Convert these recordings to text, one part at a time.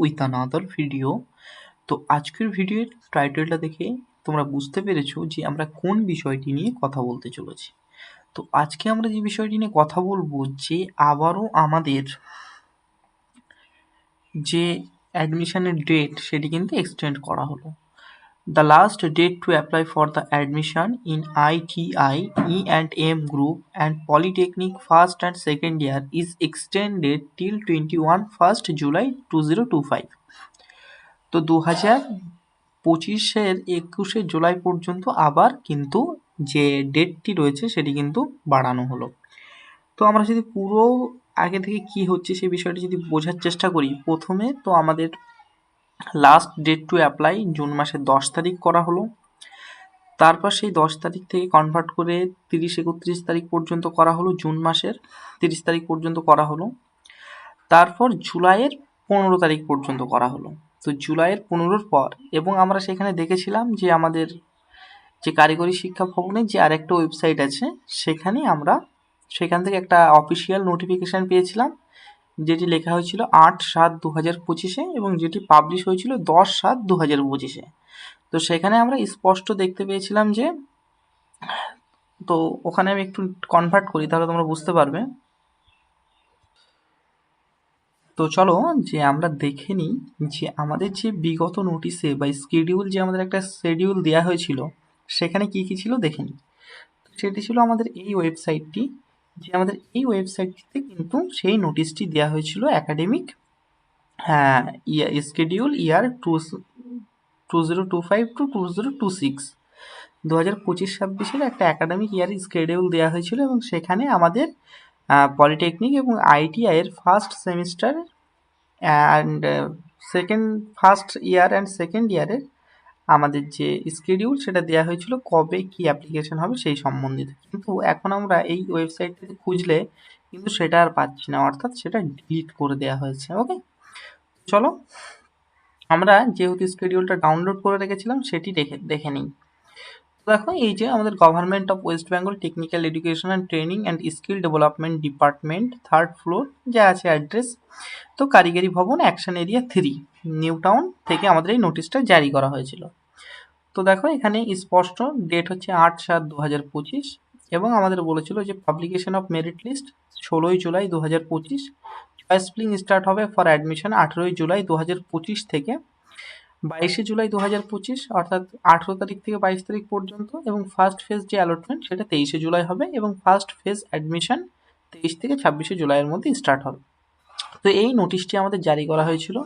with another video। তো আজকের ভিডিওর টাইটেলটা দেখে তোমরা বুঝতে পেরেছো যে আমরা কোন বিষয়টি নিয়ে কথা বলতে চলেছি। তো আজকে আমরা যে বিষয়টি নিয়ে কথা বলবো যে আবারও আমাদের যে অ্যাডমিশনের ডেট সেটি কিন্তু এক্সটেন্ড করা হলো। The last date to apply for the admission in ITI, E&M Group and Polytechnic first and second year is extended till 21st July 2025। তো 2025-এর 21শে জুলাই পর্যন্ত আবার কিন্তু যে ডেটটি রয়েছে সেটি কিন্তু বাড়ানো হলো। তো আমরা যদি পুরো আগে থেকে কি হচ্ছে সেই বিষয়টি যদি বোঝার চেষ্টা করি, প্রথমে তো আমাদের লাস্ট ডেট টু অ্যাপ্লাই জুন মাসের 10 তারিখ করা হলো। তারপর সেই 10 তারিখ থেকে কনভার্ট করে 30-31 তারিখ পর্যন্ত করা হলো, জুন মাসের 30 তারিখ পর্যন্ত করা হলো। তারপর জুলাইয়ের 15 তারিখ পর্যন্ত করা হলো। তো জুলাইয়ের 15-র পর এবং আমরা সেখানে দেখেছিলাম যে আমাদের যে কারিগরি শিক্ষা ভবনের যে আরেকটা ওয়েবসাইট আছে সেখান থেকে একটা অফিসিয়াল নোটিফিকেশান পেয়েছিলাম, যেটি লেখা হয়েছিল 8/7/2025-এ এবং যেটি পাবলিশ হয়েছিল 10/7/2025-এ। তো সেখানে আমরা স্পষ্ট দেখতে পেয়েছিলাম যে, তো ওখানে আমি একটু কনভার্ট করি তাহলে তোমরা বুঝতে পারবে। তো চলো যে আমরা দেখে নিই যে আমাদের যে বিগত নোটিশে বা স্কেডিউল, যে আমাদের একটা শিডিউল দেওয়া হয়েছিল সেখানে কি কি ছিল দেখে নিই। সেটি ছিল আমাদের এই ওয়েবসাইটটি, যে আমাদের এই ওয়েবসাইটটিতে কিন্তু সেই নোটিশটি দেওয়া হয়েছিল একাডেমিক স্কেডিউল ইয়ার 2025 টু 2026, 2025-26 একটা একাডেমিক ইয়ার স্কেডিউল দেওয়া হয়েছিল এবং সেখানে আমাদের পলিটেকনিক এবং আইটিআইয়ের first semester and first year and second ইয়ারের আমাদের যে স্কেডিউল সেটা দেওয়া হয়েছিল কবে কি অ্যাপ্লিকেশন হবে সেই সম্বন্ধিত। কিন্তু এখন আমরা এই ওয়েবসাইটটিতে খুঁজলে কিন্তু সেটা আর পাচ্ছি না, অর্থাৎ সেটা ডিলিট করে দেওয়া হয়েছে। ওকে, চলো আমরা যেহেতু স্কেডিউলটা ডাউনলোড করে রেখেছিলাম সেটি দেখে নিই। দেখো এই যে আমাদের government of West Bengal technical education and training and skill development department, 3rd floor যা আছে অ্যাড্রেস, তো কারিগরি ভবন, অ্যাকশন এরিয়া 3, নিউ টাউন থেকে আমাদের এই নোটিশটা জারি করা হয়েছিল। তো দেখো এখানে স্পষ্ট ডেট হচ্ছে 8/7/2025 এবং আমাদের বলেছিল যে পাবলিকেশন অফ মেরিট লিস্ট 16ই জুলাই 2025, চয়েস ফিলিং স্টার্ট হবে ফর অ্যাডমিশন 18ই জুলাই 2025 থেকে 22শে জুলাই 2025, অর্থাৎ 18 তারিখ থেকে 22 তারিখ পর্যন্ত, এবং ফার্স্ট ফেজ যে অ্যালটমেন্ট সেটা 23শে জুলাই হবে এবং ফার্স্ট ফেজ অ্যাডমিশন 23 থেকে 26শে জুলাইয়ের মধ্যে স্টার্ট হবে। তো এই নোটিশটি আমাদের জারি করা হয়েছিল।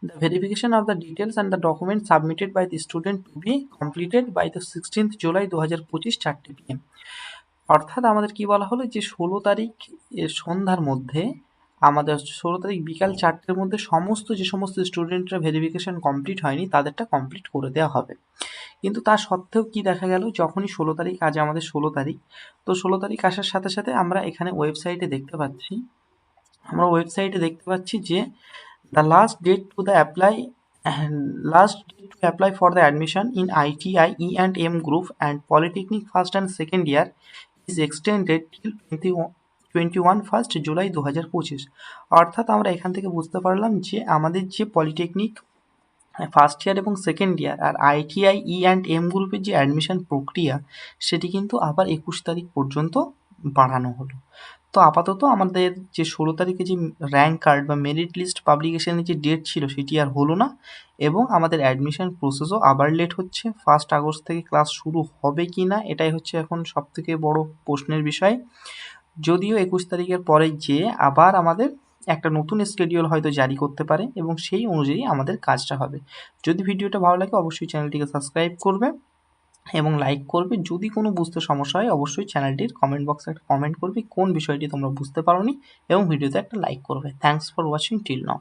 The verification of the details and the document submitted by the student to be completed by the 16th July 2025 4 PM। অর্থাৎ আমাদের কি বলা হলো যে 16 তারিখ সন্ধ্যার মধ্যে, আমাদের 16 তারিখ বিকাল 4টের মধ্যে যে সমস্ত স্টুডেন্টরা ভেরিফিকেশন কমপ্লিট হয়নি তাদেরটা কমপ্লিট করে দেওয়া হবে। কিন্তু তা সত্ত্বেও কি দেখা গেল, যখনই 16 তারিখ, আজ আমাদের 16 তারিখ, তো 16 তারিখ আসার সাথে সাথে আমরা এখানে ওয়েবসাইটে দেখতে পাচ্ছি যে the last date to apply for the admission in ITI, E&M Group and Polytechnic first and second year is extended till 21st July 2025। অর্থাৎ আমরা এখান থেকে বুঝতে পারলাম যে আমাদের যে পলিটেকনিক ফার্স্ট ইয়ার এবং সেকেন্ড ইয়ার আর ITI, E&M গ্রুপের যে অ্যাডমিশন প্রক্রিয়া সেটি কিন্তু আবার 21 তারিখ পর্যন্ত বাড়ানো হলো। তো আপাতত আমাদের যে 16 তারিখে যে র্যাঙ্ক কার্ড বা মেরিট লিস্ট পাবলিকেশনের যে ডেট ছিল সেটি আর হলো না এবং আমাদের অ্যাডমিশন প্রসেসও আবার লেট হচ্ছে। 1 আগস্ট থেকে ক্লাস শুরু হবে কি না এটাই হচ্ছে এখন সবথেকে বড় প্রশ্নের বিষয়। যদিও 21 তারিখের পরে যে আবার আমাদের একটা নতুন স্কেডিউল হয়তো জারি করতে পারে এবং সেই অনুযায়ী আমাদের কাজটা হবে। যদি ভিডিওটা ভালো লাগে অবশ্যই চ্যানেলটিকে সাবস্ক্রাইব করবে এবং লাইক করবে। যদি কোনো বুঝতে সমস্যা হয় অবশ্যই চ্যানেলটির কমেন্ট বক্সে একটা কমেন্ট করবে কোন বিষয়টি তোমরা বুঝতে পারোনি এবং ভিডিওতে একটা লাইক করবে। Thanks for watching till now.